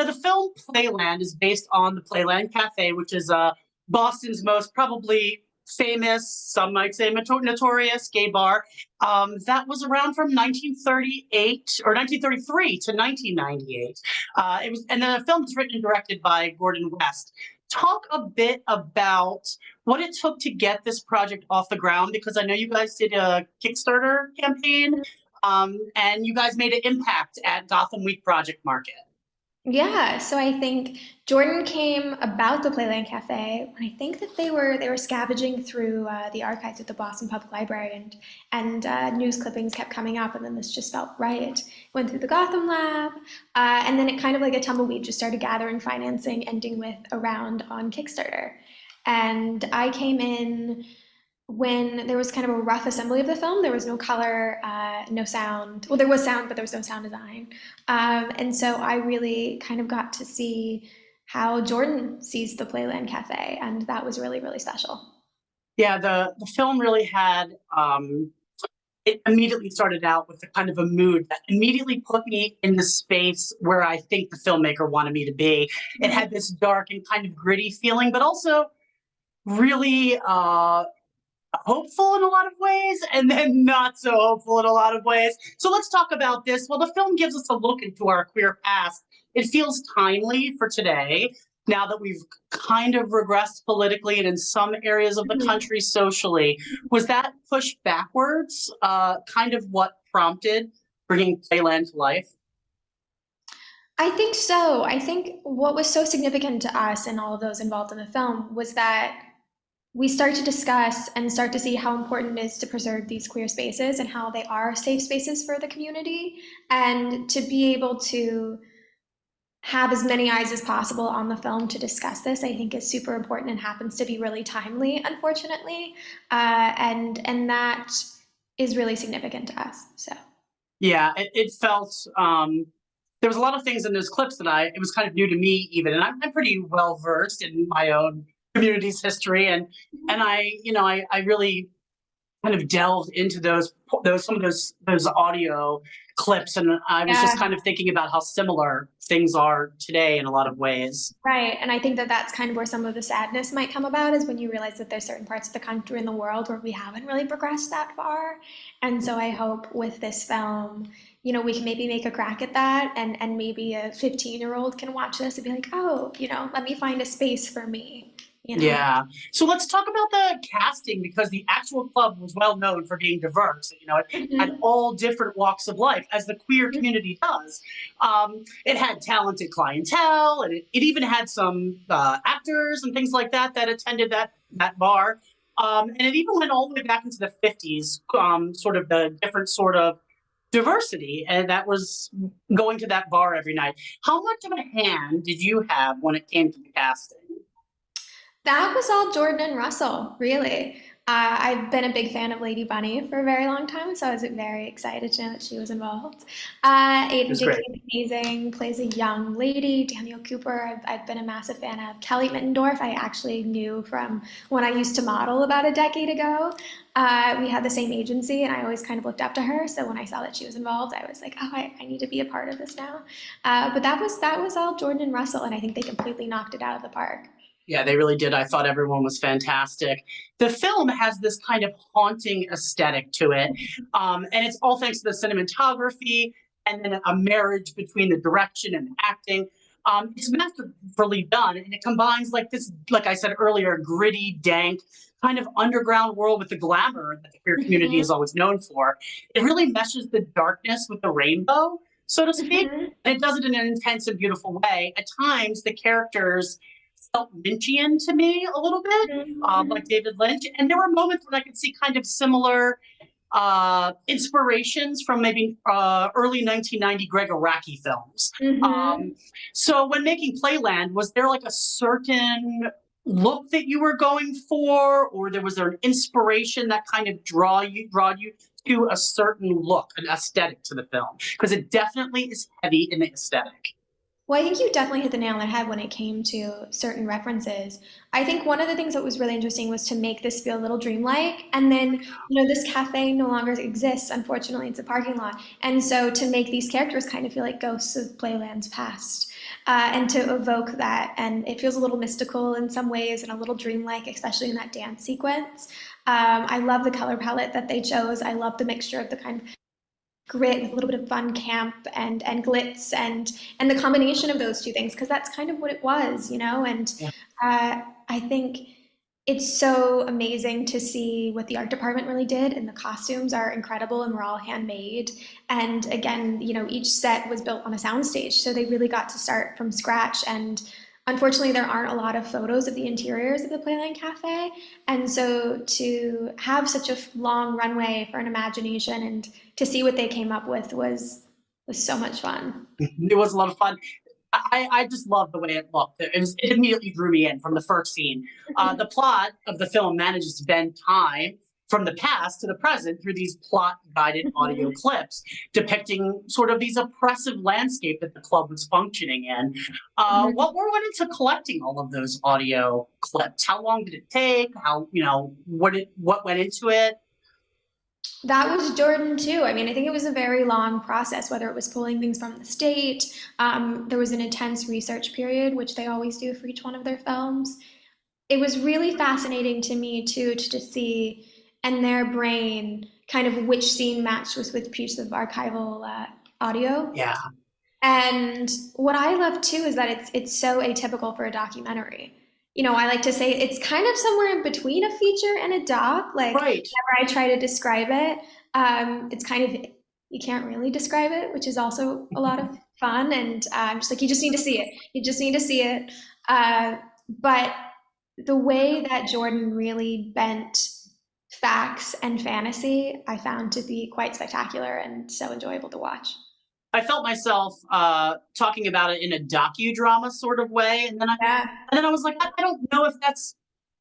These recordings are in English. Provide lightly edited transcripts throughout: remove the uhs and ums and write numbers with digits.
The film Playland is based on the Playland Cafe, which is Boston's most probably famous, some might say notorious gay bar. That was around from 1938 or 1933 to 1998. And then the film was written and directed by Gordon West. Talk a bit about what it took to get this project off the ground, because I know you guys did a Kickstarter campaign, and you guys made an impact at Gotham Week Project Market. Yeah, so I think Jordan came about the Playland Cafe when I think that they were scavenging through the archives at the Boston Public Library, and news clippings kept coming up, and then this just felt right. Went through the Gotham Lab, and then it kind of like a tumbleweed just started gathering financing, ending with a round on Kickstarter. And I came in when there was kind of a rough assembly of the film. There was no color, no sound. Well, there was sound, but there was no sound design. And so I really kind of got to see how Jordan sees the Playland Cafe, and that was really, really special. Yeah, the film really had it immediately started out with a kind of a mood that immediately put me in the space where I think the filmmaker wanted me to be. It had this dark and kind of gritty feeling, but also really hopeful in a lot of ways, and then not so hopeful in a lot of ways. So let's talk about this. Well, the film gives us a look into our queer past. It feels timely for today, now that we've kind of regressed politically and in some areas of the Mhm. country socially. Was that push backwards kind of what prompted bringing Playland to life? I think so. I think what was so significant to us and all of those involved in the film was that we start to discuss and start to see how important it is to preserve these queer spaces and how they are safe spaces for the community, and to be able to have as many eyes as possible on the film to discuss this, I think is super important and happens to be really timely, unfortunately. And that is really significant to us. So Yeah, it felt there was a lot of things in those clips that it was kind of new to me even, and I'm pretty well versed in my own community's history, and I really kind of delved into those some of those audio clips, and I was just yeah, kind of thinking about how similar things are today in a lot of ways. right. And I think that that's kind of where some of the sadness might come about, is when you realize that there's certain parts of the country and the world where we haven't really progressed that far. And so I hope with this film, we can maybe make a crack at that, and maybe a 15-year-old can watch this and be like, oh, let me find a space for me. Yeah. So let's talk about the casting, because the actual club was well known for being diverse. It had Mhm. all different walks of life, as the queer community does. It had talented clientele, and it even had some actors and things like that that attended that bar. And it even went all the way back into the 50s, sort of the different sort of diversity, and that was going to that bar every night. How much of a hand did you have when it came to the casting? That was all Jordan and Russell, really. I've been a big fan of Lady Bunny for a very long time, so I was very excited to know that she was involved. It Aiden was Dickey great. is amazing, plays a young lady. Daniel Cooper, I've been a massive fan of. Kelly Mittendorf, I actually knew from when I used to model about a decade ago. We had the same agency, and I always kind of looked up to her. So when I saw that she was involved, I was like, oh, I need to be a part of this now. But that was all Jordan and Russell, and I think they completely knocked it out of the park. Yeah, they really did. I thought everyone was fantastic. The film has this kind of haunting aesthetic to it, and it's all thanks to the cinematography and then a marriage between the direction and the acting. It's masterfully done, and it combines like this, like I said earlier, gritty, dank kind of underground world with the glamour that the queer community Mhm. is always known for. It really meshes the darkness with the rainbow, so to speak, Mhm. and it does it in an intense and beautiful way. At times, the characters felt Lynchian to me a little bit, like Mhm. David Lynch. And there were moments when I could see kind of similar inspirations from maybe early 1990 Greg Araki films. Um, Mhm. so when making Playland, was there like a certain look that you were going for, or was there an inspiration that kind of drawed you to a certain look, an aesthetic to the film? Because it definitely is heavy in the aesthetic. Well, I think you definitely hit the nail on the head when it came to certain references. I think one of the things that was really interesting was to make this feel a little dreamlike. And then, this cafe no longer exists. Unfortunately, it's a parking lot. And so to make these characters kind of feel like ghosts of Playland's past. and to evoke that. And it feels a little mystical in some ways and a little dreamlike, especially in that dance sequence. I love the color palette that they chose. I love the mixture of the kind of grit with a little bit of fun camp and glitz and the combination of those two things because that's kind of what it was, you know. And Yeah. I think it's so amazing to see what the art department really did, and the costumes are incredible and were all handmade. And again, you know, each set was built on a soundstage, so they really got to start from scratch. And unfortunately, there aren't a lot of photos of the interiors of the Playland Cafe, and so to have such a long runway for an imagination and to see what they came up with was so much fun. It was a lot of fun. I just love the way it looked. It immediately drew me in from the first scene. The plot of the film manages to bend time from the past to the present through these plot guided audio Mhm. clips depicting sort of these oppressive landscape that the club was functioning in. Mhm. What went into collecting all of those audio clips? How long did it take? How, you know, what went into it? That was Jordan too. I mean, I think it was a very long process, whether it was pulling things from the state. There was an intense research period, which they always do for each one of their films. It was really fascinating to me too to see in their brain kind of which scene matched with which piece of archival audio. Yeah, And what I love too is that it's so atypical for a documentary. You know, I like to say it's kind of somewhere in between a feature and a doc. Like right. whenever I try to describe it, it's kind of you can't really describe it, which is also a lot of fun. And just like you just need to see it. You just need to see it. But the way that Jordan really bent facts and fantasy, I found to be quite spectacular and so enjoyable to watch. I felt myself talking about it in a docudrama sort of way, Yeah. and then I was like, I don't know if that's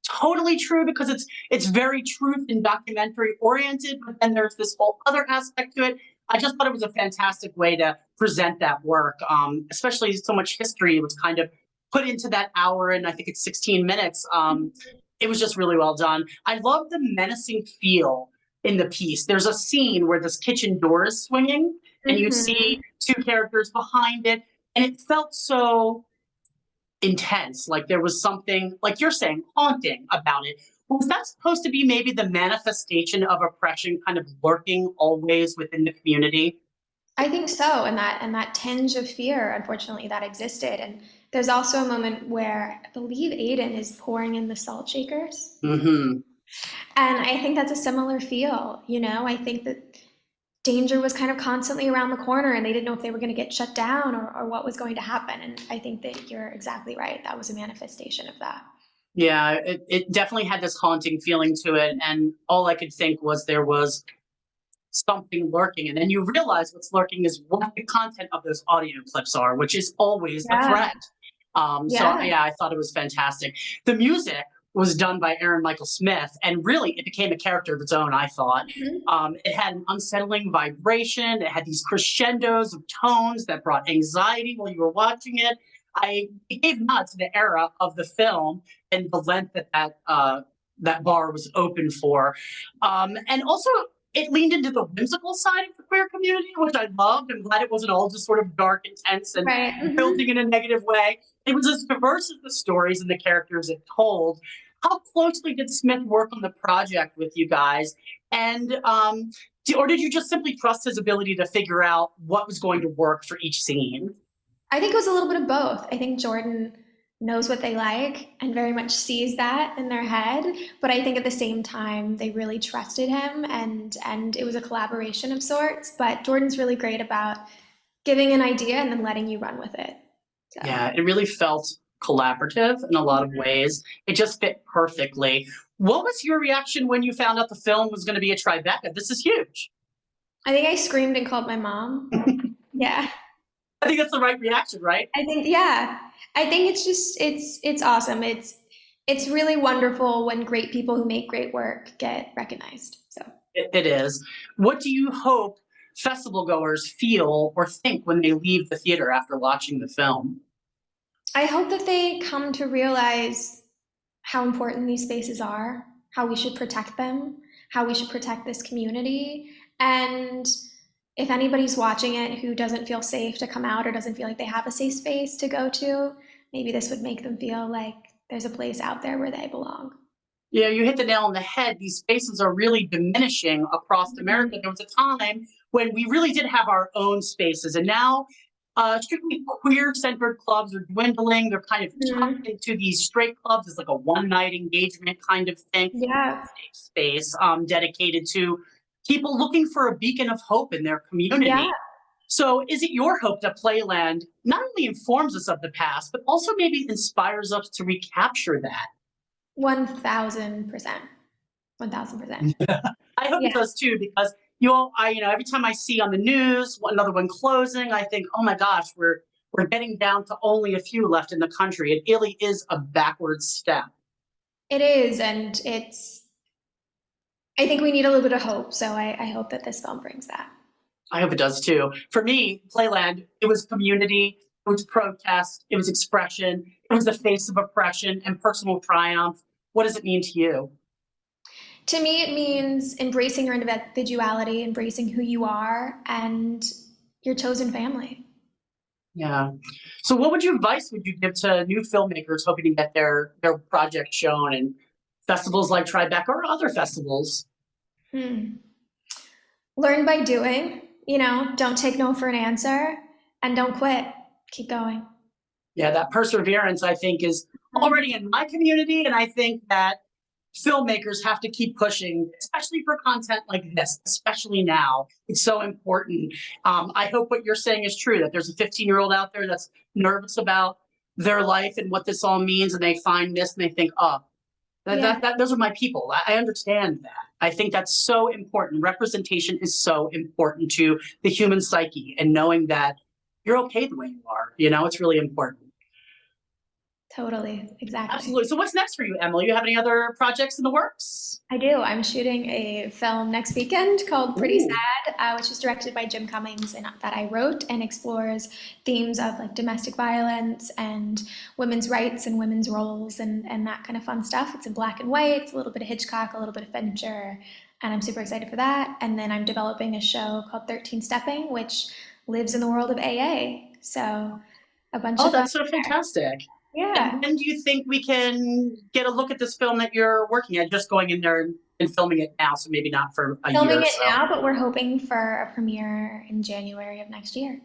totally true because it's very truth and documentary oriented, but then there's this whole other aspect to it. I just thought it was a fantastic way to present that work, especially so much history was kind of put into that hour and I think it's 16 minutes. It was just really well done. I love the menacing feel in the piece. There's a scene where this kitchen door is swinging and you see Mhm. two characters behind it, and it felt so intense. Like there was something, like you're saying, haunting about it. Was that supposed to be maybe the manifestation of oppression kind of lurking always within the community? I think so, and that tinge of fear, unfortunately, that existed. And there's also a moment where I believe Aiden is pouring in the salt shakers, Hmm. and I think that's a similar feel. You know, I think that danger was kind of constantly around the corner, and they didn't know if they were going to get shut down or what was going to happen. And I think that you're exactly right. That was a manifestation of that. Yeah, it definitely had this haunting feeling to it. And all I could think was there was something lurking. And then you realize what's lurking is what the content of those audio clips are, which is always a Yeah, threat. So yeah. yeah, I thought it was fantastic. The music was done by Aaron Michael Smith, and really it became a character of its own. I thought Mhm. it had an unsettling vibration. It had these crescendos of tones that brought anxiety while you were watching it. It gave nods to the era of the film and the length that bar was open for, and also it leaned into the whimsical side of the queer community, which I loved. I'm glad it wasn't all just sort of dark, intense, and Right. building in a negative way. It was as diverse as the stories and the characters it told. How closely did Smith work on the project with you guys? And or did you just simply trust his ability to figure out what was going to work for each scene? I think it was a little bit of both. I think Jordan knows what they like and very much sees that in their head, but I think at the same time they really trusted him and it was a collaboration of sorts, but Jordan's really great about giving an idea and then letting you run with it. So, Yeah, it really felt collaborative in a lot of ways. It just fit perfectly. What was your reaction when you found out the film was going to be a Tribeca? This is huge. I think I screamed and called my mom. Yeah. I think that's the right reaction, right? I think yeah. I think it's just it's awesome. It's really wonderful when great people who make great work get recognized. So It is. What do you hope festival goers feel or think when they leave the theater after watching the film? I hope that they come to realize how important these spaces are, how we should protect them, how we should protect this community. And if anybody's watching it who doesn't feel safe to come out or doesn't feel like they have a safe space to go to, maybe this would make them feel like there's a place out there where they belong. Yeah, you hit the nail on the head. These spaces are really diminishing across Mhm. America. There was a time when we really did have our own spaces, and now strictly queer-centered clubs are dwindling. They're kind of tucked Mhm. into these straight clubs. It's like a one-night engagement kind of thing. Yeah. Safe space dedicated to people looking for a beacon of hope in their Yeah. community. So, is it your hope that Playland not only informs us of the past, but also maybe inspires us to recapture that? 1000%. 1000%. I hope it Yeah. does too, because every time I see on the news another one closing, I think, oh my gosh, we're getting down to only a few left in the country. It really is a backward step. It is, and I think we need a little bit of hope, so I hope that this film brings that. I hope it does too. For me, Playland, it was community, it was protest, it was expression, it was the face of oppression and personal triumph. What does it mean to you? To me, it means embracing your individuality, embracing who you are, and your chosen family. Yeah. So, what advice would you give to new filmmakers hoping to get their project shown in festivals like Tribeca or other festivals? Hmm. Learn by doing, don't take no for an answer, and don't quit. Keep going. Yeah, that perseverance, I think, is Mhm. already in my community. And I think that filmmakers have to keep pushing, especially for content like this, especially now. It's so important. I hope what you're saying is true, that there's a 15-year-old out there that's nervous about their life and what this all means. And they find this and they think, oh, Yeah, those are my people. I understand that. I think that's so important. Representation is so important to the human psyche, and knowing that you're okay the way you are, it's really important. totally. Exactly. Absolutely. So what's next for you, Emily? You have any other projects in the works? I do. I'm shooting a film next weekend called Pretty Ooh. Sad, which is directed by Jim Cummings and that I wrote and explores themes of like domestic violence and women's rights and women's roles and that kind of fun stuff. It's in black and white. It's a little bit of Hitchcock, a little bit of Fincher, and I'm super excited for that. And then I'm developing a show called 13 Stepping, which lives in the world of AA. So a bunch Oh, of fun that's so there. fantastic. And Yeah. when do you think we can get a look at this film that you're working at? Just going in there and filming it now, so maybe not for a year Filming or it so. now, but we're hoping for a premiere in January of next year.